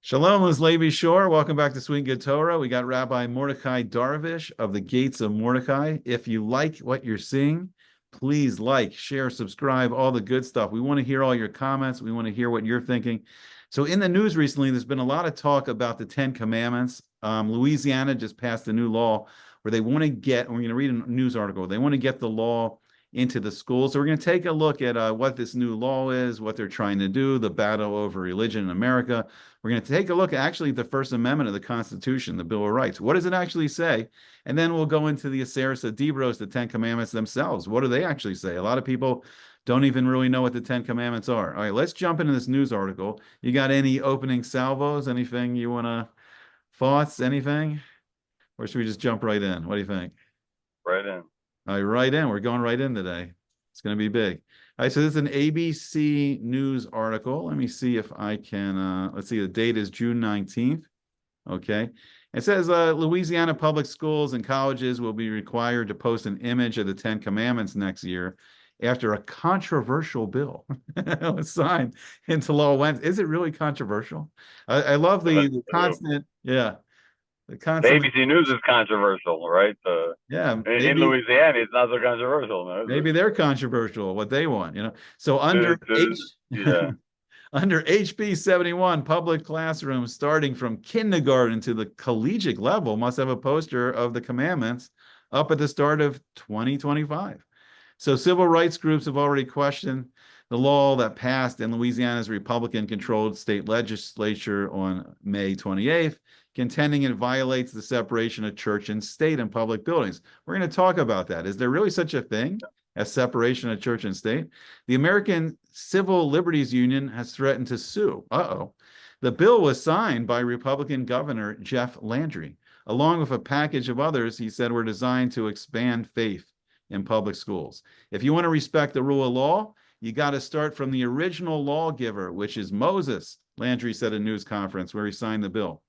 Shalom, is Levi Shore. Welcome back to Sweet Good Torah. We got Rabbi Mordecai Darvish of the Gates of Mordecai. If you like what you're seeing, please like, share, subscribe, all the good stuff. We want to hear all your comments. We want to hear what you're thinking. So, in the news recently, there's been a lot of talk about the Ten Commandments. Louisiana just passed a new law where they want to get, we're going to read a news article, they want to get the law into the schools. So, we're going to take a look at what this new law is, what they're trying to do, the battle over religion in America. We're going to take a look at actually the First Amendment of the Constitution, the Bill of Rights. What does it actually say? And then we'll go into the Aseres Dibros, the Ten Commandments themselves. What do they actually say? A lot of people don't even really know what the Ten Commandments are. All right, let's jump into this news article. You got any opening salvos? Anything you want to, thoughts, anything? Or should we just jump right in? What do you think? Right in. All right, right in. We're going right in today. It's going to be big. All right, so this is an ABC News article. Let me see if I can, let's see, the date is June 19th. Okay. It says Louisiana public schools and colleges will be required to post an image of the Ten Commandments next year after a controversial bill was signed into law. Is it really controversial? I love the constant, yeah, the The constant, ABC News is controversial, right? yeah, In maybe. Louisiana, it's not so controversial, no, is it? Maybe they're controversial, what they want. So under H Yeah. under HB 71, public classrooms starting from kindergarten to the collegiate level must have a poster of the commandments up at the start of 2025. So civil rights groups have already questioned the law that passed in Louisiana's Republican-controlled state legislature on May 28th, contending it violates the separation of church and state in public buildings. We're going to talk about that. Is there really such a thing as separation of church and state? The American Civil Liberties Union has threatened to sue. Uh-oh. The bill was signed by Republican Governor Jeff Landry, along with a package of others he said were designed to expand faith in public schools. If you want to respect the rule of law, you got to start from the original lawgiver, which is Moses, Landry said at a news conference where he signed the bill.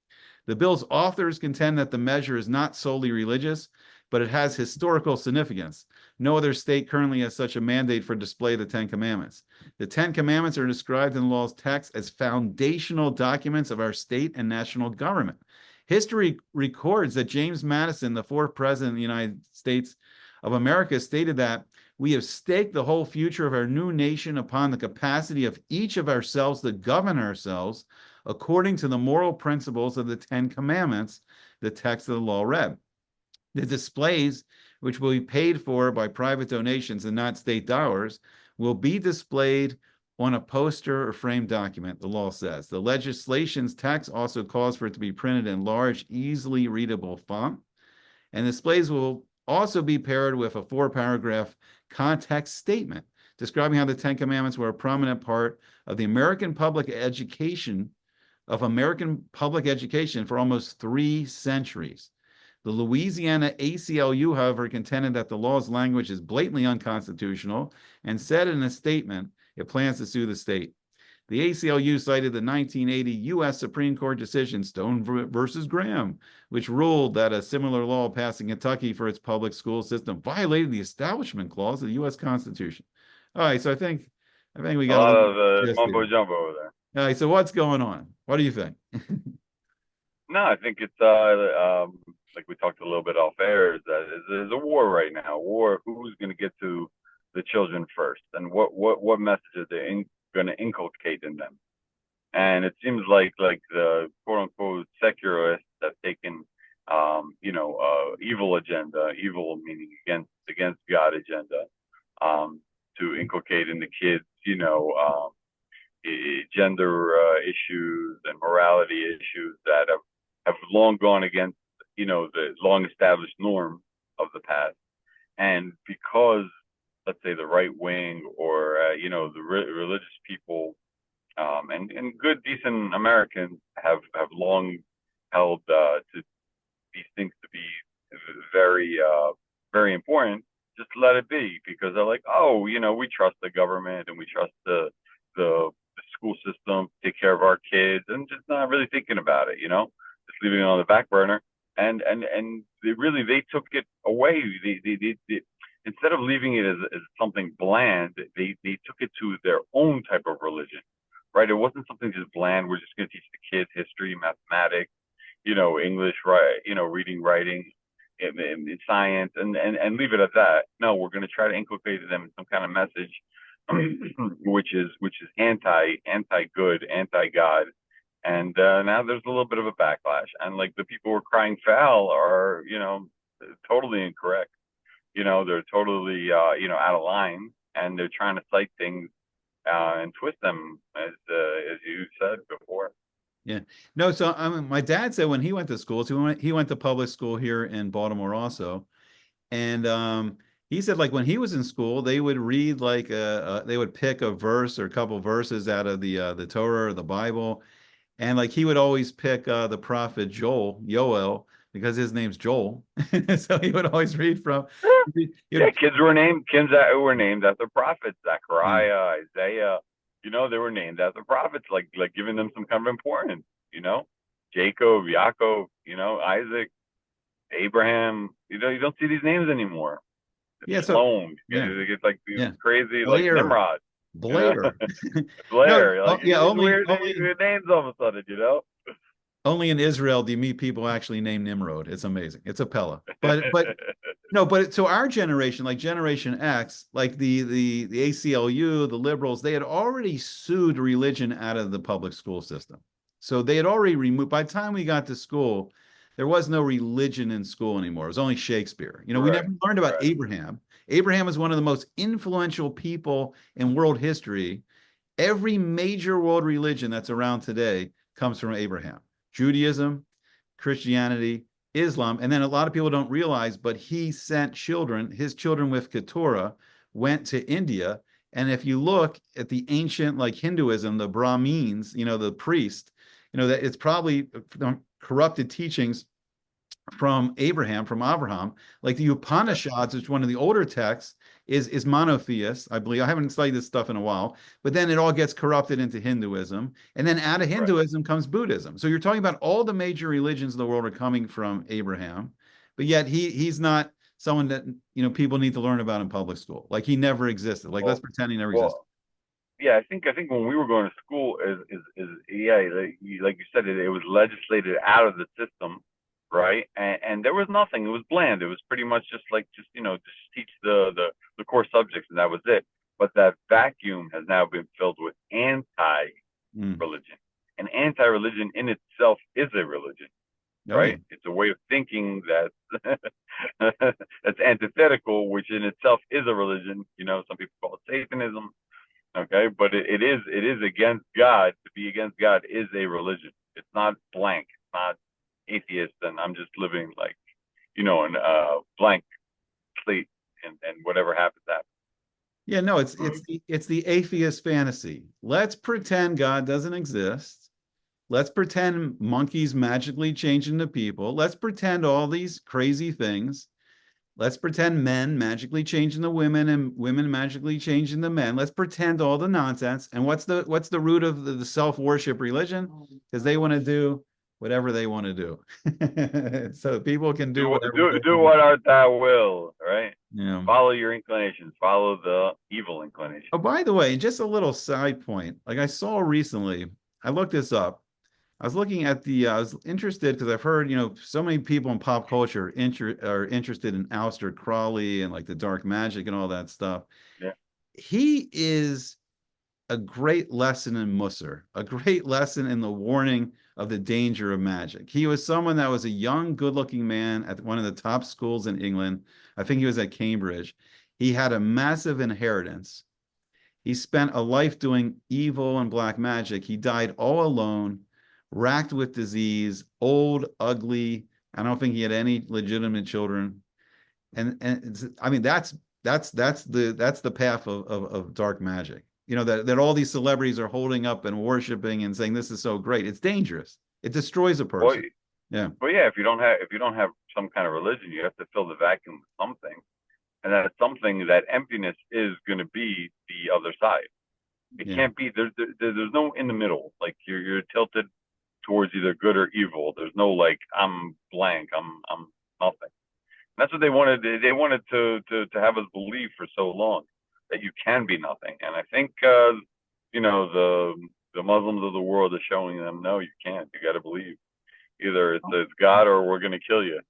The bill's authors contend that the measure is not solely religious, but it has historical significance. No other state currently has such a mandate for display of the Ten Commandments. The Ten Commandments are described in the law's text as foundational documents of our state and national government. History records that James Madison, the fourth president of the United States of America, stated that we have staked the whole future of our new nation upon the capacity of each of ourselves to govern ourselves according to the moral principles of the Ten Commandments, the text of the law read. The displays, which will be paid for by private donations and not state dollars, will be displayed on a poster or framed document, the law says. The legislation's text also calls for it to be printed in large, easily readable font, and displays will also be paired with a 4-paragraph context statement describing how the Ten Commandments were a prominent part of the American public education for almost 3 centuries. The Louisiana ACLU, however, contended that the law's language is blatantly unconstitutional and said in a statement it plans to sue the state. The ACLU cited the 1980 U.S. Supreme Court decision, Stone versus Graham, which ruled that a similar law passed in Kentucky for its public school system violated the Establishment Clause of the U.S. Constitution. All right, so I think we A got a lot little of gist mumbo here. jumbo over there. All right, so what's going on? What do you think? No, I think it's like we talked a little bit off air, is that there's a war right now. War, who's going to get to the children first, and what messages they're going to inculcate in them. And it seems like the quote unquote secularists have taken evil agenda, evil meaning against God agenda, to inculcate in the kids, gender issues and morality issues that have long gone against, the long established norm of the past. And because, let's say, the right wing or, the religious people, and good, decent Americans have long held to these things to be very, very important, just let it be, because they're like, oh, we trust the government and we trust the school system to take care of our kids, and just not really thinking about it, just leaving it on the back burner. And they took it away. They instead of leaving it as something bland, they took it to their own type of religion, right? It wasn't something just bland. We're just going to teach the kids history, mathematics, English, right? Reading, writing, and science, and leave it at that. No, we're going to try to inculcate to them some kind of message, which is anti good, anti God. And now there's a little bit of a backlash, and like the people who are crying foul are, totally incorrect. They're totally, out of line, and they're trying to cite things and twist them, as you said before. Yeah. No, so my dad said when he went to school, so he went to public school here in Baltimore also. And he said like when he was in school, they would read like they would pick a verse or a couple verses out of the Torah or the Bible. And like he would always pick the prophet Yoel, because his name's Joel. So he would always read from Yeah, he'd, kids that were named after prophets, yeah. Zechariah, Isaiah. They were named after prophets, like giving them some kind of importance. Jacob, Yaakov, Isaac, Abraham. You don't see these names anymore. Yeah, so Shalom. yeah, It's like these yeah. crazy, like Blair. Nimrod. You know, Blair. No, Blair. Like oh, yeah, these only weird, only weird names all of a sudden. only in Israel do you meet people actually named Nimrod. It's amazing. It's a Pella. But no, but so our generation, like Generation X, like the ACLU, the liberals, they had already sued religion out of the public school system. So they had already removed, by the time we got to school, there was no religion in school anymore. It was only Shakespeare. We Right. never learned about Right. Abraham. Abraham is one of the most influential people in world history. Every major world religion that's around today comes from Abraham. Judaism, Christianity, Islam, and then a lot of people don't realize, but he sent children, his children with Keturah went to India. And if you look at the ancient, like Hinduism, the Brahmins, the priest, that it's probably corrupted teachings from Abraham, like the Upanishads, which is one of the older texts, is monotheist, I believe. I haven't studied this stuff in a while, but then it all gets corrupted into Hinduism, and then out of Right. Hinduism comes Buddhism. So you're talking about all the major religions in the world are coming from Abraham, but yet he's not someone that people need to learn about in public school. Like he never existed. Like let's Well, pretend he never existed. well, yeah. I think when we were going to school, is yeah, like you said, it was legislated out of the system, right? And there was nothing. It was bland. It was pretty much just teach the core subjects, and that was it. But that vacuum has now been filled with Mm. anti-religion, and anti-religion in itself is a religion, Oh yeah. right? It's a way of thinking that's that's antithetical, which in itself is a religion. Some people call it Satanism. Okay, but it is against God. To be against God is a religion. It's not blank. It's not atheist, and I'm just living like in a blank slate, and whatever happens happens. Yeah, no, it's the atheist fantasy. Let's pretend God doesn't exist. Let's pretend monkeys magically change into people. Let's pretend all these crazy things. Let's pretend men magically change into women and women magically change into men. Let's pretend all the nonsense. And what's the root of the self-worship religion? Because they want to do whatever they want to do. So people can do Do whatever do they do want. what art thou will, right? Yeah. Follow your inclinations. Follow the evil inclination. Oh, by the way, just a little side point. Like I saw recently, I looked this up. I was looking at I was interested because I've heard, so many people in pop culture are interested in Aleister Crowley and like the dark magic and all that stuff. Yeah. He is a great lesson in Musser, a great lesson in the warning of the danger of magic. He was someone that was a young, good-looking man at one of the top schools in England. I think he was at Cambridge. He had a massive inheritance. He spent a life doing evil and black magic. He died all alone, racked with disease, old, ugly. I don't think he had any legitimate children. And I mean that's the path of dark magic. That all these celebrities are holding up and worshiping and saying this is so great. It's dangerous. It destroys a Well, person. Yeah. yeah. If you don't have some kind of religion, you have to fill the vacuum with something, and that something, that emptiness, is going to be the other side. It Yeah. can't be. There's no in the middle. Like you're tilted towards either good or evil. There's no like I'm blank. I'm nothing. That's what they wanted. They wanted to have us believe for so long that you can be nothing. And I think the The Muslims of the world are showing them, no, you can't. You got to believe. Either it's God or we're going to kill you.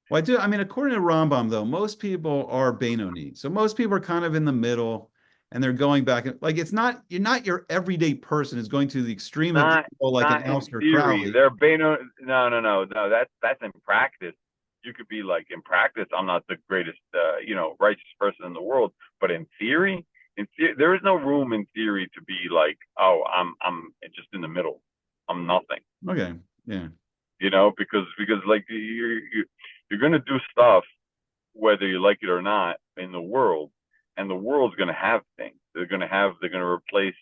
Well, I do. I mean, according to Rambam, though, most people are Benoni. So most people are kind of in the middle, and they're going back. Like it's not you're not your everyday person is going to the extreme of Not evil like an not in Aleister theory. Crowley. They're no. That's in practice. You could be like in practice, I'm not the greatest righteous person in the world, but in theory, there is no room in theory to be like, oh, I'm just in the middle. I'm nothing. Okay, yeah, Because like you're gonna do stuff whether you like it or not in the world, and the world's going to have things. They're going to replace,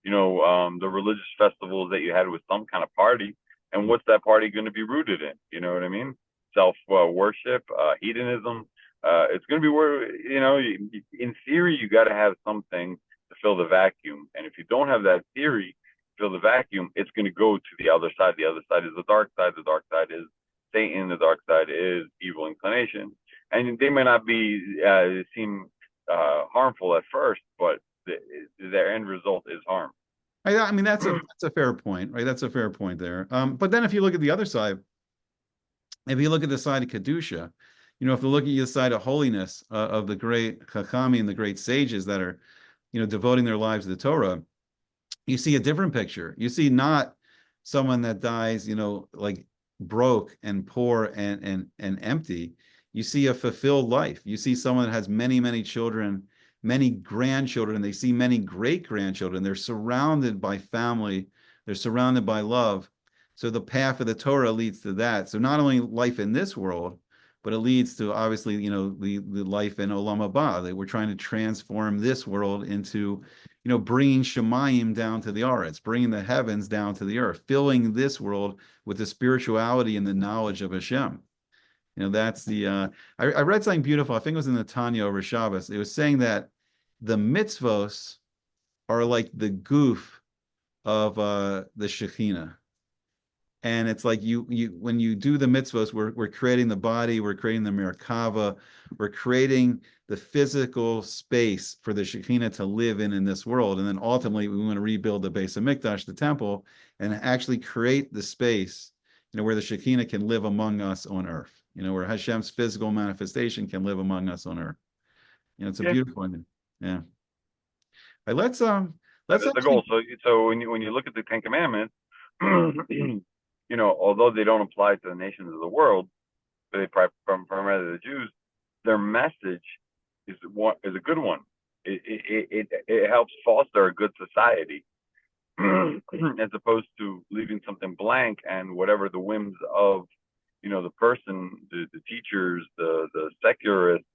the religious festivals that you had with some kind of party. And what's that party going to be rooted in? You know what I mean? Self worship, hedonism. It's going to be where, in theory, you got to have something to fill the vacuum. And if you don't have that theory, fill the vacuum, it's going to go to the other side. The other side is the dark side. The dark side is Satan. The dark side is evil inclination, and they may not seem harmful at first, but their end result is harm. I mean that's a fair point, right? That's a fair point there. But then if you look at the other side, if you look at the side of kedusha, if you look at the side of holiness of the great chachami and the great sages that are, devoting their lives to the Torah, you see a different picture. You see not someone that dies, like broke and poor and empty. You see a fulfilled life. You see someone that has many, many children, many grandchildren, and they see many great grandchildren. They're surrounded by family, they're surrounded by love. So the path of the Torah leads to that. So not only life in this world, but it leads to obviously, the life in Olam Haba. That we're trying to transform this world into, bringing Shemayim down to the Aretz, bringing the heavens down to the earth, filling this world with the spirituality and the knowledge of Hashem. That's I read something beautiful. I think it was in the Tanya over Shabbos. It was saying that the mitzvos are like the goof of the Shekhinah. And it's like you when you do the mitzvahs, we're creating the body, we're creating the merkava, we're creating the physical space for the Shekhinah to live in this world. And then ultimately we want to rebuild the Beis Hamikdash, the temple, and actually create the space, where the Shekhinah can live among us on earth, where Hashem's physical manifestation can live among us on earth. It's a Yeah, beautiful one. Yeah. All right, that let's is the goal. actually So when you look at the Ten Commandments, although they don't apply to the nations of the world, but they primarily the Jews, their message is a good one. It helps foster a good society, as opposed to leaving something blank and whatever the whims of the person, the teachers, the secularists.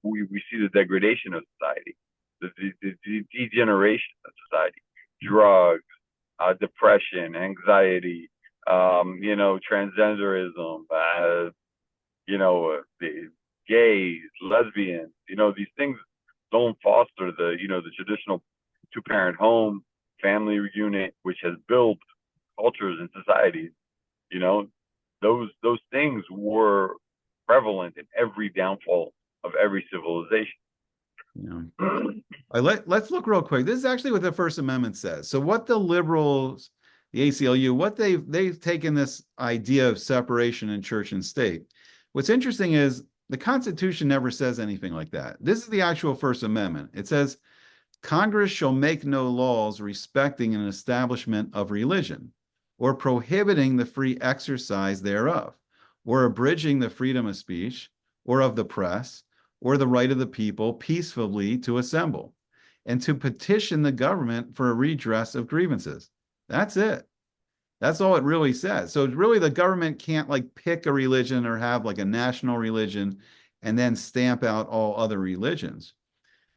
We see the degradation of society, the degeneration of society, drugs, depression, anxiety, transgenderism, the gays, lesbians. These things don't foster the traditional two-parent home, family unit, which has built cultures and societies. You know, those things were prevalent in every downfall of every civilization. Yeah. Let's look real quick. This is actually what the First Amendment says. So what the liberals, the ACLU, what they've taken this idea of separation in church and state. What's interesting is the Constitution never says anything like that. This is the actual First Amendment. It says Congress shall make no laws respecting an establishment of religion, or prohibiting the free exercise thereof, or abridging the freedom of speech, or of the press, or the right of the people peacefully to assemble, and to petition the government for a redress of grievances. That's it. That's all it really says. So really the government can't like pick a religion or have like a national religion and then stamp out all other religions.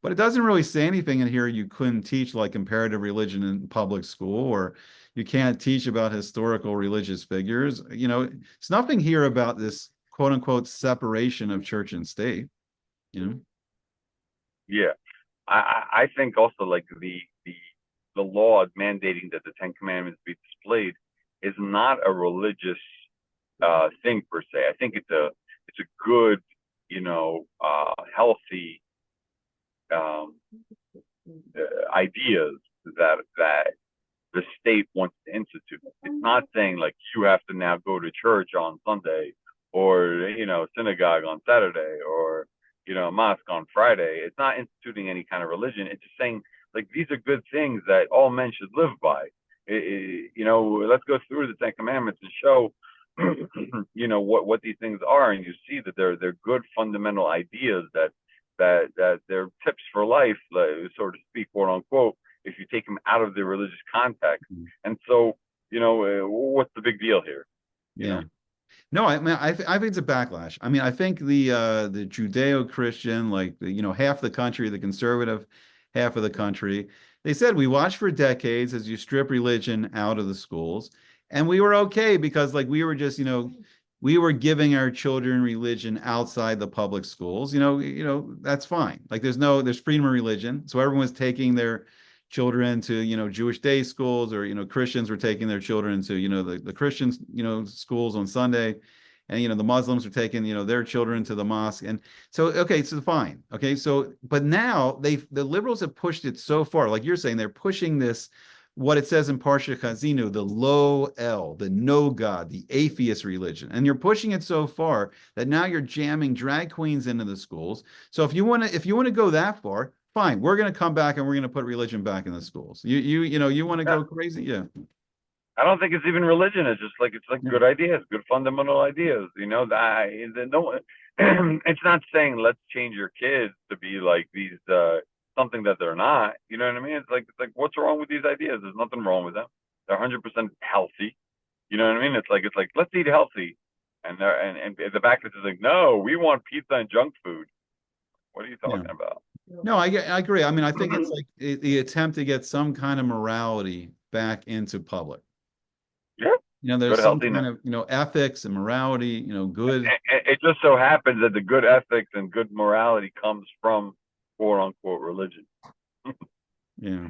But it doesn't really say anything in here you couldn't teach like comparative religion in public school, or you can't teach about historical religious figures. It's nothing here about this quote unquote separation of church and state. Yeah, I think also like the law mandating that the Ten Commandments be displayed is not a religious thing per se. I think it's a good, healthy ideas that the state wants to institute. It's not saying like you have to now go to church on Sunday or synagogue on Saturday or mosque on Friday. It's not instituting any kind of religion. It's just saying like these are good things that all men should live by. Let's go through the Ten Commandments and show what these things are, and you see that they're good fundamental ideas that they're tips for life, so to speak, quote unquote, if you take them out of their religious context. And so, what's the big deal here? Yeah. No, I mean, I think it's a backlash. I mean, I think the Judeo-Christian, like half the country, the conservative half of the country, they said we watched for decades as you strip religion out of the schools, and we were okay because like we were just we were giving our children religion outside the public schools. That's fine. Like there's freedom of religion, so everyone was taking their children to Jewish day schools, or Christians were taking their children to the Christian schools on Sunday, and the Muslims were taking their children to the mosque. And so okay, so fine, okay, so but now the liberals have pushed it so far, like you're saying, they're pushing this, what it says in Parsha Chazinu, the low L, the no God, the atheist religion. And you're pushing it so far that now you're jamming drag queens into the schools. So if you want to go that far, fine, we're going to come back and we're going to put religion back in the schools. You want to go crazy? Yeah. I don't think it's even religion. It's like good ideas, good fundamental ideas. No, it's not saying let's change your kids to be like these something that they're not. You know what I mean? It's like what's wrong with these ideas? There's nothing wrong with them. They're 100% healthy. You know what I mean? It's like let's eat healthy, and the backlash is like, no, we want pizza and junk food. What are you talking about? No, I agree. I mean, I think it's like the attempt to get some kind of morality back into public. Yeah. There's some kind of ethics and morality. Good. It just so happens that the good ethics and good morality comes from quote unquote religion. Yeah.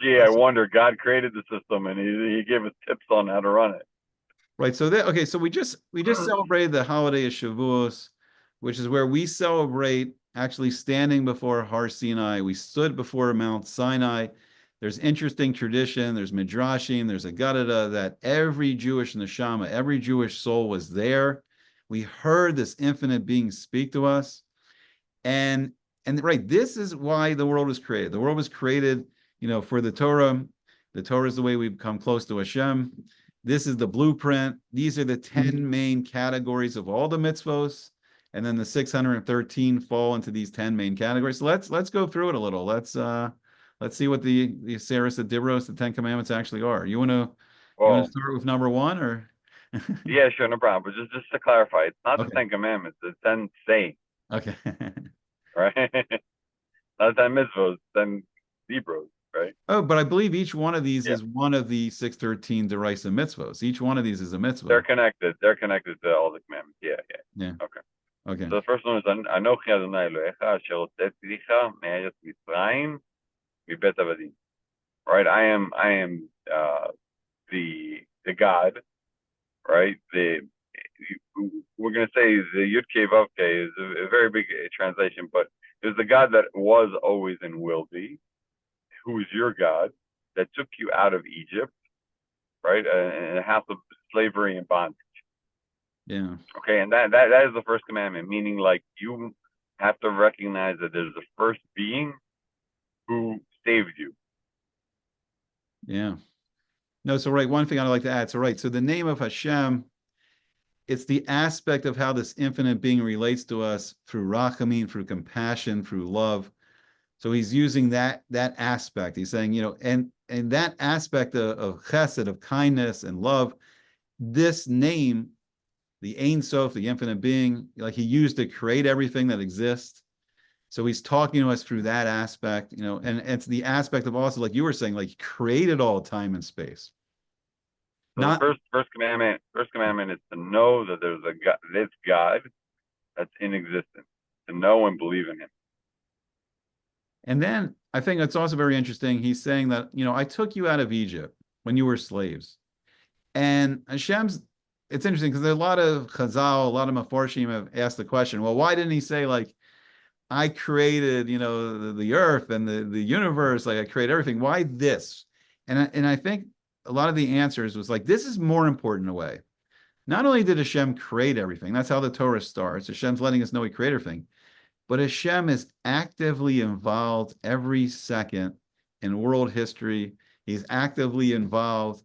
Gee, I wonder. God created the system, and he gave us tips on how to run it. Right. So okay. So we just celebrated the holiday of Shavuos, which is where we celebrate actually standing before Har Sinai. We stood before Mount Sinai. There's interesting tradition. There's midrashim. There's a Gadada that every Jewish neshama, every Jewish soul was there. We heard this infinite being speak to us, and right, this is why the world was created. The world was created, for the Torah. The Torah is the way we become close to Hashem. This is the blueprint. These are the 10 main categories of all the mitzvos, and then the 613 fall into these 10 main categories. So let's go through it a little. Let's see what the Seres Dibros, the 10 Commandments, actually are. You want to start with number one, or? Yeah, sure, no problem. But just to clarify, it's not the 10 Commandments. It's 10 sayings. Okay. Right? Not 10 mitzvos, 10 Dibros, right? Oh, but I believe each one of these is one of the 613 derisive mitzvos. Each one of these is a mitzvah. They're connected. They're connected to all the commandments. Yeah. Okay. So the first one is Anochi Adonai Elohecha asher hotzetzicha me'eretz Mitzrayim mibet avadim. Right? I am the God, right? We're going to say the Yud Kei Vav Kei is a very big translation, but it's the God that was, always, and will be, who is your God, that took you out of Egypt, right, in a house of slavery and bondage. Yeah. Okay, and that is the first commandment, meaning like you have to recognize that there's the first being who saved you. Yeah. No, so right, one thing I'd like to add. So right, so the name of Hashem, it's the aspect of how this infinite being relates to us through rachamim, through compassion, through love. So he's using that aspect. He's saying, and that aspect of chesed, of kindness and love, this name, the Ein Sof, the infinite being, like he used to create everything that exists. So he's talking to us through that aspect, and it's the aspect of also, like you were saying, like he created all time and space. So the first commandment is to know that there's this God that's in existence, to know and believe in him. And then I think it's also very interesting. He's saying that, I took you out of Egypt when you were slaves. And Hashem's, it's interesting because there are a lot of Chazal, a lot of Mefarshim have asked the question, well, why didn't he say like, I created, the earth and the universe, like I create everything. Why this? And I think a lot of the answers was like, this is more important in a way. Not only did Hashem create everything, that's how the Torah starts. Hashem's letting us know he created everything, but Hashem is actively involved every second in world history. He's actively involved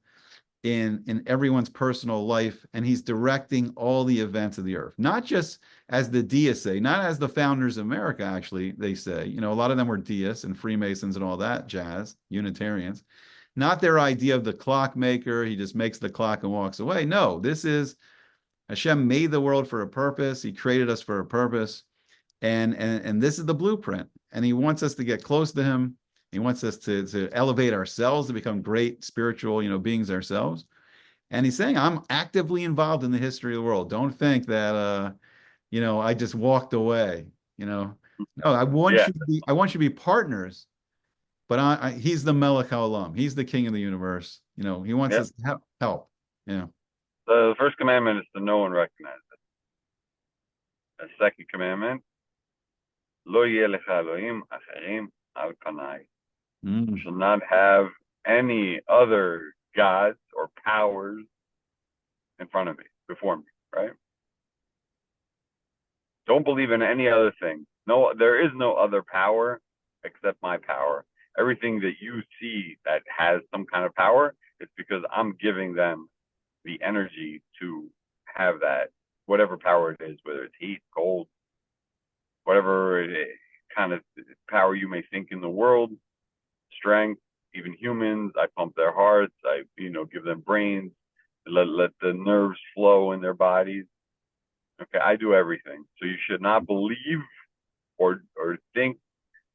in everyone's personal life, and he's directing all the events of the earth, not just as the deists say, not as the founders of America. Actually, they say, a lot of them were deists and Freemasons and all that jazz, Unitarians. Not their idea of the clockmaker. He just makes the clock and walks away. No, this is Hashem made the world for a purpose. He created us for a purpose, and this is the blueprint. And he wants us to get close to him. He wants us to elevate ourselves, to become great spiritual, beings ourselves. And he's saying, I'm actively involved in the history of the world. Don't think that, I just walked away. No, I want Yeah. you to be, I want you to be partners. But he's the Melech HaOlam. He's the king of the universe. He wants Yeah. us to help. Yeah. The first commandment is to know and recognize it. The second commandment, lo yeh lecha Elohim acherim al panai. You shall not have any other gods or powers in front of me, before me, right? Don't believe in any other thing. No, there is no other power except my power. Everything that you see that has some kind of power, it's because I'm giving them the energy to have that, whatever power it is, whether it's heat, cold, whatever kind of power you may think in the world, strength, even humans. I pump their hearts. I, give them brains. Let the nerves flow in their bodies. Okay, I do everything. So you should not believe or think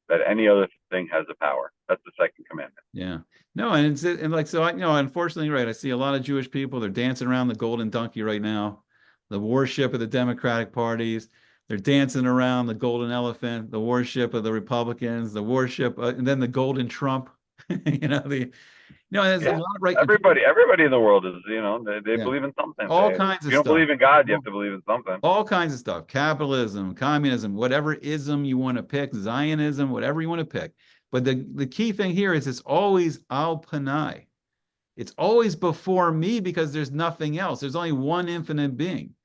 that any other thing has a power. That's the second commandment. Yeah. No, and like so, unfortunately, right. I see a lot of Jewish people. They're dancing around the golden donkey right now, the worship of the Democratic parties. They're dancing around the golden elephant, the worship of the Republicans, the worship, and then the golden Trump. There's a Yeah, lot, right? everybody in the world is, they Yeah, believe in something. all If kinds of you don't stuff. believe in God, you have to believe in something. All kinds of stuff. Capitalism, communism, whatever ism you want to pick, Zionism, whatever you want to pick. But the key thing here is it's always al panai. It's always before me because there's nothing else. There's only one infinite being.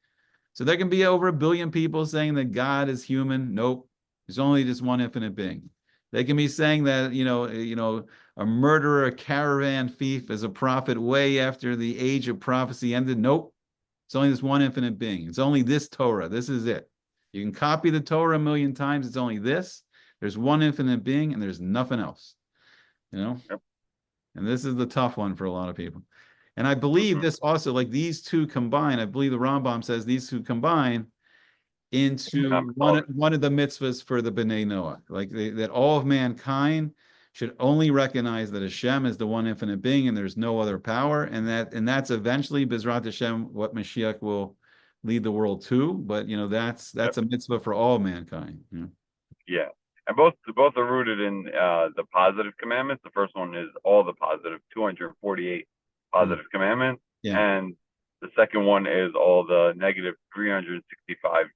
So there can be over 1 billion people saying that God is human. Nope. There's only just one infinite being. They can be saying that, a murderer, a caravan thief is a prophet way after the age of prophecy ended. Nope. It's only this one infinite being. It's only this Torah. This is it. You can copy the Torah 1,000,000 times. It's only this. There's one infinite being and there's nothing else. Yep. And this is the tough one for a lot of people. And I believe this also, like these two combine, I believe the Rambam says these two combine into one of the mitzvahs for the B'nai Noah, like that all of mankind should only recognize that Hashem is the one infinite being and there's no other power, and that's eventually Bezrat Hashem what Mashiach will lead the world to. But that's a mitzvah for all mankind. Yeah, and both are rooted in the positive commandments. The first one is all the positive, 248 positive commandments, and the second one is all the negative 365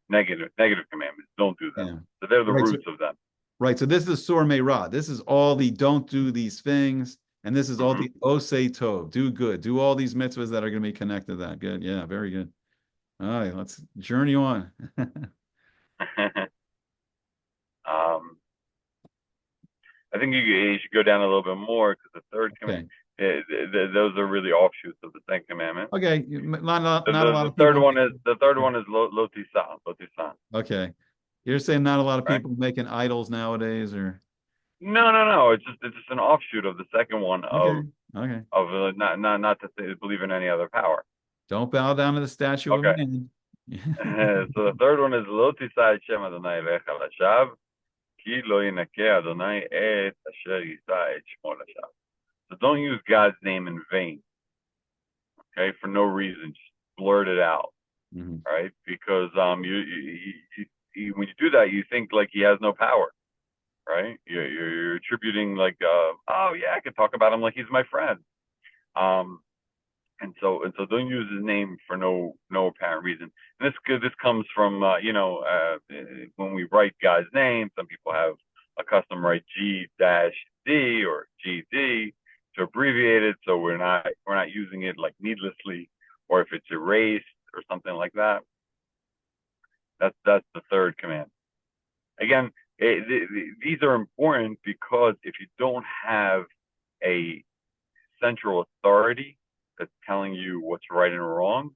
negative commandments. Don't do them. Yeah. So they're the roots of them. Right. So this is Sur Meirah. This is all the don't do these things. And this is all the Osei Tov. Do good. Do all these mitzvahs that are going to be connected to that. Good. Yeah, very good. All right, let's journey on. I think you should go down a little bit more because the third commandment, those are really offshoots of the second commandment. Okay, not a lot of people. The third one is lo tisan. Okay, you're saying not a lot of people making idols nowadays, or no. It's just an offshoot of the second one of not to believe in any other power. Don't bow down to the statue of man. So the third one is lo tisai Shem Adonai Elecha Lashav ki lo yinakeh Adonai et asher yisa et shmo lashav. So don't use God's name in vain. Okay, for no reason, just blurt it out, right? Because you when you do that, you think like he has no power, right? You're attributing like, oh yeah, I could talk about him like he's my friend. and so don't use his name for no apparent reason. And this comes from when we write God's name, some people have a custom write G-D or GD to abbreviate it, so we're not using it like needlessly, or if it's erased or something like that. That's the third command. Again, these are important because if you don't have a central authority that's telling you what's right and wrong,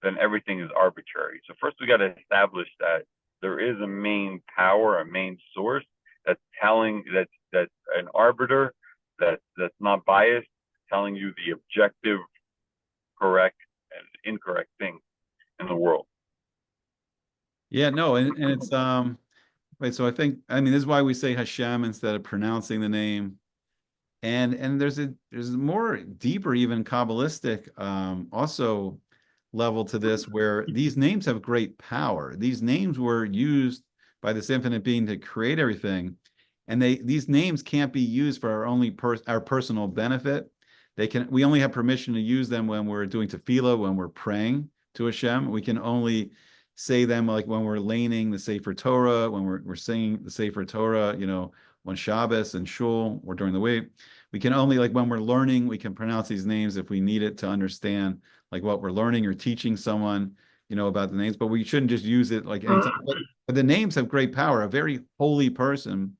then everything is arbitrary. So first we got to establish that there is a main power, a main source that's telling that's an arbiter that's not biased, telling you the objective, correct and incorrect thing in the world. Yeah, no, and it's wait, so I mean this is why we say Hashem instead of pronouncing the name. And there's more deeper, even Kabbalistic also level to this, where these names have great power. These names were used by this infinite being to create everything, and these names can't be used for our personal benefit. We only have permission to use them when we're doing tefillah, when we're praying to Hashem. We can only say them like when we're laning the Sefer Torah, when we're singing the Sefer Torah, on Shabbos and Shul or during the week. We can only, like when we're learning, we can pronounce these names if we need it to understand like what we're learning or teaching someone, about the names, but we shouldn't just use it like anytime. But the names have great power. A very holy person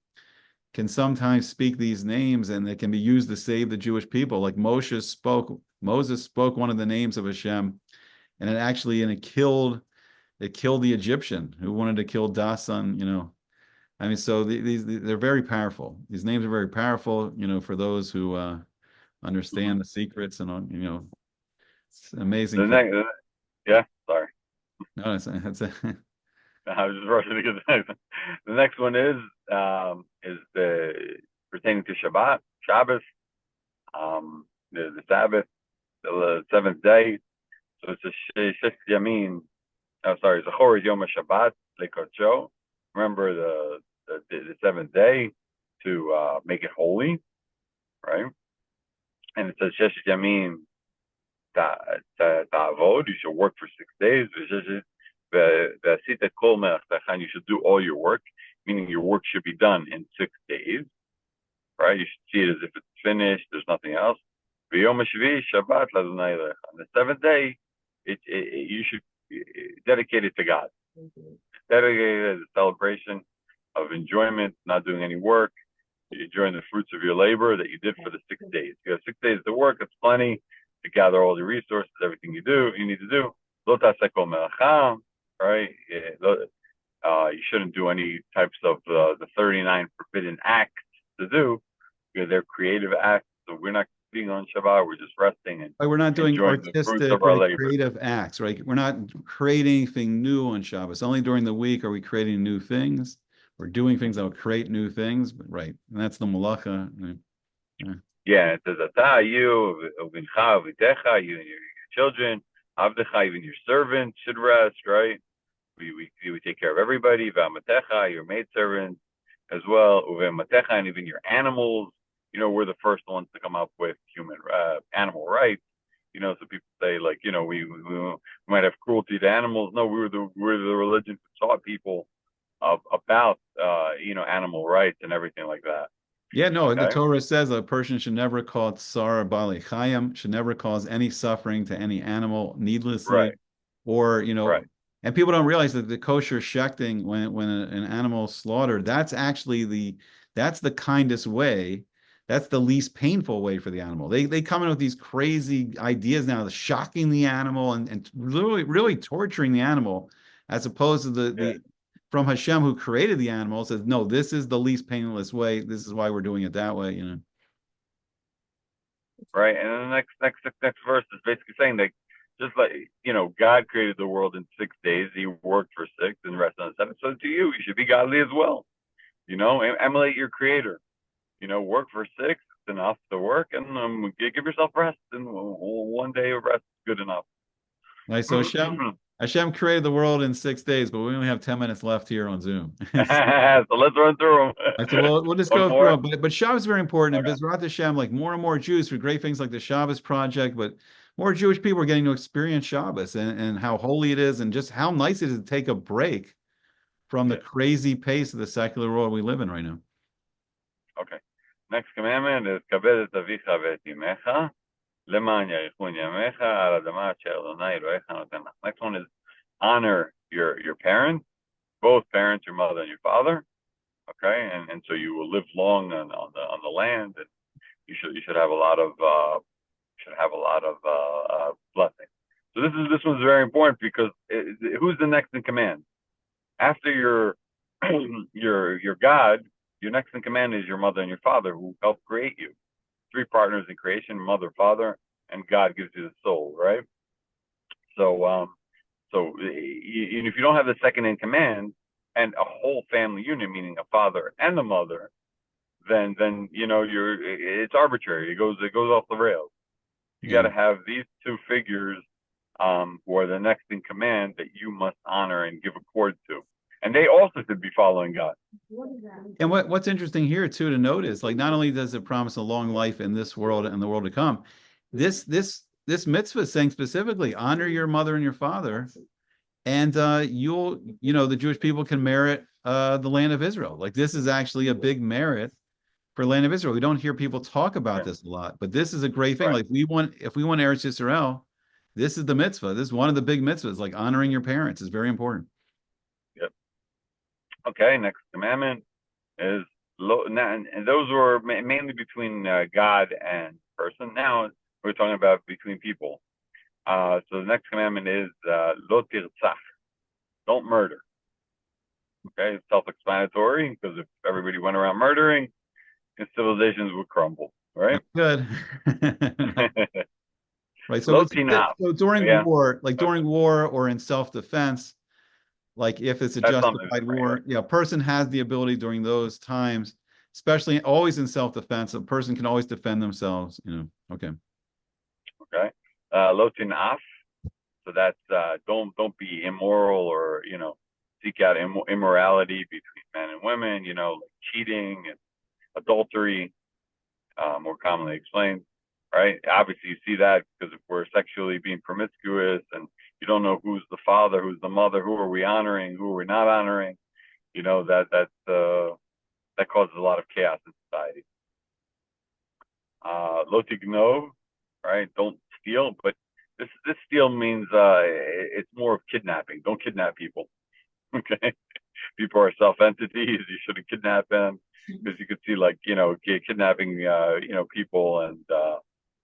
can sometimes speak these names and they can be used to save the Jewish people. Like Moses spoke one of the names of Hashem, and it killed the Egyptian who wanted to kill Dasan, I mean, so they're very powerful. These names are very powerful, for those who understand the secrets, and it's amazing. Yeah, sorry. No, it's I was just rushing to get the next one. The next one is the pertaining to Shabbos, the Sabbath, the seventh day. So it's a Shesh Yamin. Oh, sorry, Zachor Yom Shabbat Lekocho. Remember the seventh day to make it holy, right? And it says Shesh Yamin Ta'avod. You should work for 6 days. And you should do all your work, meaning your work should be done in 6 days, right? You should see it as if it's finished. There's nothing else. On the seventh day, you should dedicate it to God. Dedicated as a celebration of enjoyment, not doing any work, enjoying the fruits of your labor that you did for the 6 days. You have 6 days to work. It's plenty to gather all the resources, everything you need to do. Right? You shouldn't do any types of the 39 forbidden acts to do, because they're creative acts. So we're not being on Shabbat. We're just resting and we're not doing artistic or labor. Creative acts, right? We're not creating anything new on Shabbos. Only during the week are we creating new things. We're doing things that will create new things, right? And that's the malacha. Right? Yeah, it says you, Uvincha, Uvitecha, you and your children, Avdecha, even your servants should rest, right? We take care of everybody. V'amatecha, your maidservants as well. Uvematecha, and even your animals. We're the first ones to come up with animal rights. So people say like, we might have cruelty to animals. No, we're the religion who taught people about animal rights and everything like that. Yeah, no, okay? The Torah says a person should never cause tsar bali chayim, should never cause any suffering to any animal needlessly, right. Or right. And people don't realize that the kosher shechting, when an animal is slaughtered, that's actually that's the kindest way. That's the least painful way for the animal. They come in with these crazy ideas now, shocking the animal and really torturing the animal, as opposed to the from Hashem who created the animal says, no, this is the least painless way. This is why we're doing it that way, Right, and then the next verse is basically saying that just like God created the world in 6 days, He worked for 6 and rested on the 7th. So to you should be godly as well. Emulate your Creator. Work for 6, it's enough to work, and give yourself rest. And 1 day of rest is good enough. Right. So Hashem created the world in 6 days, but we only have 10 minutes left here on Zoom. So let's run through them. So we'll just go through them. But Shabbos is very important. Okay. And Bezrat Hashem, like more and more Jews through great things like the Shabbos Project, but more Jewish people are getting to experience Shabbos and how holy it is and just how nice it is to take a break from the Yeah. crazy pace of the secular world we live in right now. Okay. Next commandment is כבד את אביך ואת אמך למען יאריכון ימיך על האדמה אשר אדוני אלוהיך נותן לך. Next one is honor your parents, both parents, your mother and your father. Okay, and so you will live long on the land, and you should have a lot of blessing. So this one's very important because who's the next in command after your your God? Your next in command is your mother and your father who helped create you. Three partners in creation: mother, father, and God gives you the soul, right? So if you don't have the second in command and a whole family unit, meaning a father and a mother, then it's arbitrary. It goes off the rails. You got to have these two figures who are the next in command that you must honor and give accord to, and they also should be following God. And what's interesting here too to note is like not only does it promise a long life in this world and the world to come, this mitzvah is saying specifically honor your mother and your father, and the Jewish people can merit the land of Israel. Like this is actually a big merit for land of Israel. We don't hear people talk about this a lot, but this is a great thing. Right. Like if we want Eretz Yisrael, this is the mitzvah. This is one of the big mitzvahs. Like honoring your parents is very important. Yep. Okay. Next commandment is and those were mainly between God and person. Now we're talking about between people. So the next commandment is lo tirtzach, don't murder. Okay, it's self-explanatory because if everybody went around murdering, civilizations would crumble, right? Good. Right. Lo So tinaf. during Yeah. war, like during war or in self-defense, like if it's a That's something justified different. war, a person has the ability during those times, especially always in self-defense, a person can always defend themselves, Okay. Okay. Lo tinaf. So that's don't be immoral or seek out immorality between men and women. Like cheating and adultery, more commonly explained. Right? Obviously, you see that because if we're sexually being promiscuous and you don't know who's the father, who's the mother, who are we honoring, who are we not honoring, that causes a lot of chaos in society. Lo tignov, right? Don't steal, but this steal means it's more of kidnapping. Don't kidnap people. Okay, people are self entities. You shouldn't kidnap them because you could see kidnapping people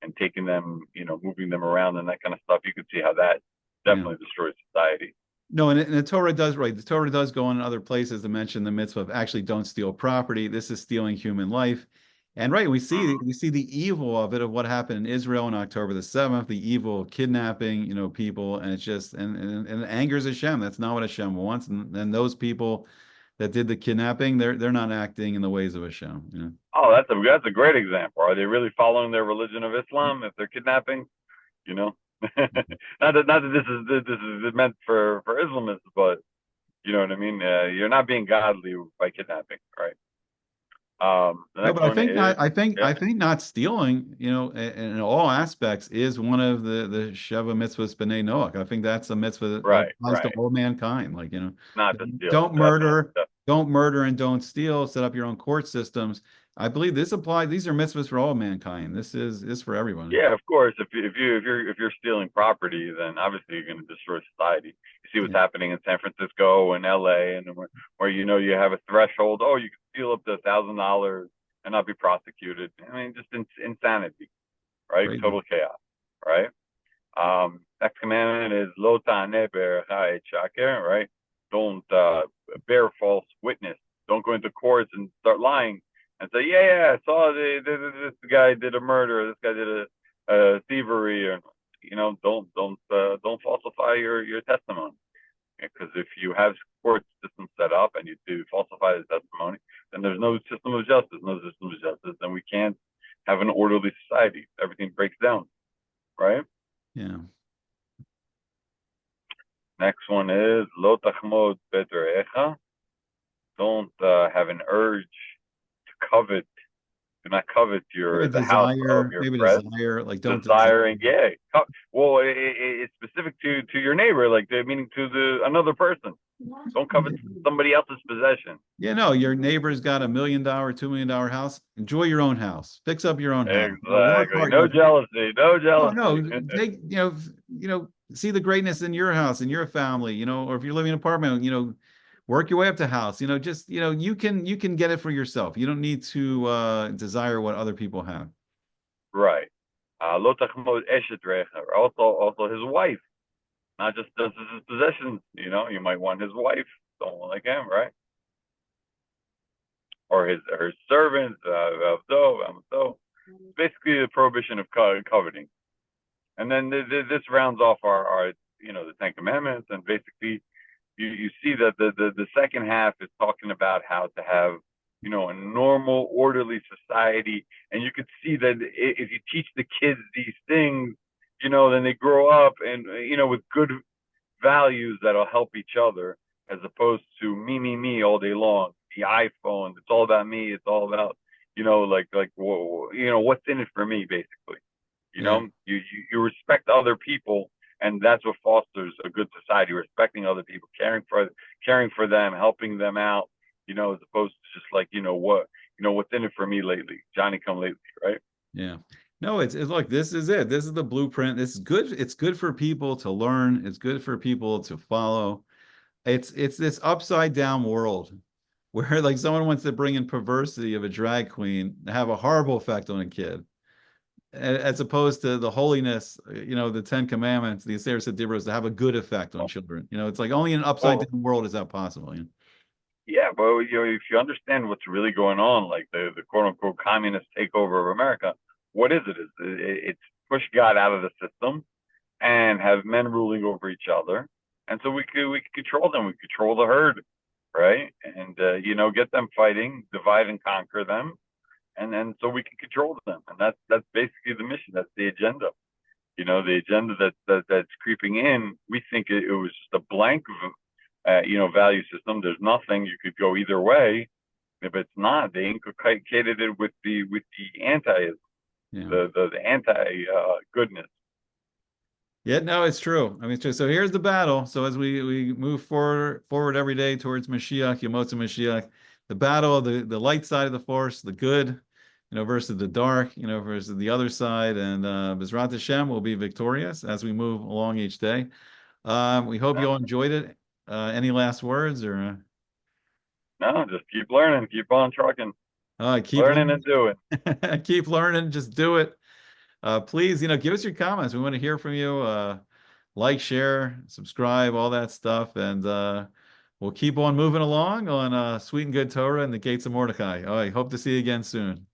and taking them, moving them around and that kind of stuff. You could see how that definitely destroys society. No, and the Torah does, right. The Torah does go in other places to mention the mitzvah of actually don't steal property. This is stealing human life. And right, we see the evil of it, of what happened in Israel on October the 7th, the evil of kidnapping, people, and it's just and it angers Hashem. That's not what Hashem wants. And those people that did the kidnapping, they're not acting in the ways of Hashem. Oh, that's a great example. Are they really following their religion of Islam if they're kidnapping? Not that this is meant for Islamists, but you know what I mean. You're not being godly by kidnapping, right? The No, next but I one think is not. I think not stealing, in all aspects, is one of the Sheva mitzvahs b'nei Noach. I think that's a mitzvah that right, applies to right. all mankind. Like, Not to steal. don't Definitely. murder, don't murder, and don't steal. Set up your own court systems. I believe this applies. These are mitzvahs for all mankind. This is for everyone. Yeah, of course. If you're stealing property, then obviously you're going to destroy society. You see what's happening in San Francisco and L.A. and where you have a threshold. Oh, you can steal up to $1,000 and not be prosecuted. I mean, just insanity, right? Crazy. Total chaos, right? Next commandment is lo ta'aneh be'erecha et shaker, right? Don't bear false witness. Don't go into courts and start lying and say, yeah, I saw this guy did a murder, this guy did a thievery, or don't falsify your testimony. Because if you have court systems set up and you do falsify the testimony, then there's no system of justice. No system of justice, then we can't have an orderly society. Everything breaks down, right? Yeah. Next one is lo tachmod bet re'echa. Don't have an urge to covet Do not covet Maybe the house of desire, your maybe friend. desire, like don't desire. Desiring, yeah. Well, it's specific to your neighbor, like meaning to the another person. Don't covet somebody else's possession. You know, your neighbor's got $1 million, $2 million house. Enjoy your own house. Fix up your own house. You know, work Exactly. hard. You No know, jealousy. No no, jealousy. no. Take, see the greatness in your house, in your family. You know, or if you're living in an apartment, work your way up to house. Just you can get it for yourself. You don't need to desire what other people have. Right. Lo tachmod eshet recha. Also his wife, not just his possessions. You might want his wife, someone like him, right? Or her servants. So basically the prohibition of coveting. And then this rounds off our the Ten Commandments, and basically you see that the second half is talking about how to have a normal, orderly society, and you could see that if you teach the kids these things, then they grow up and with good values that'll help each other, as opposed to me all day long. The iPhone, it's all about me. It's all about what's in it for me, basically. Yeah. You respect other people, and that's what fosters a good society. Respecting other people, caring for them, helping them out. As opposed to just like what's in it for me lately, Johnny come lately, right? Yeah. No, it's like this is it. This is the blueprint. This is good. It's good for people to learn. It's good for people to follow. It's this upside down world where like someone wants to bring in perversity of a drag queen, have a horrible effect on a kid, as opposed to the holiness, the Ten Commandments, the Aseret Dibros, to have a good effect on children. It's like only in an upside Well, down world is that possible. yeah, but if you understand what's really going on, like the quote unquote communist takeover of America, what is it? It's push God out of the system and have men ruling over each other, and so we could control them. We control the herd, right? And get them fighting, divide and conquer them, and then so we can control them. And that's basically the mission. That's the agenda. The agenda that's creeping in. We think it was just a blank, value system. There's nothing. You could go either way. If it's not, they inculcated it with the anti, Yeah. the anti goodness. Yeah, no, it's true. I mean, it's true. So here's the battle. So as we move forward every day towards Mashiach, Yemotza Mashiach, the battle of the light side of the force, the good, versus the dark, versus the other side, and Bezrat Hashem will be victorious as we move along each day. We hope you all enjoyed it. Any last words or? No, just keep learning, keep on trucking, Keep learning learning, and doing. keep learning, just do it. Please, give us your comments. We want to hear from you. Like, share, subscribe, all that stuff. And we'll keep on moving along on Sweet and Good Torah and the Gates of Mordecai. All right, hope to see you again soon.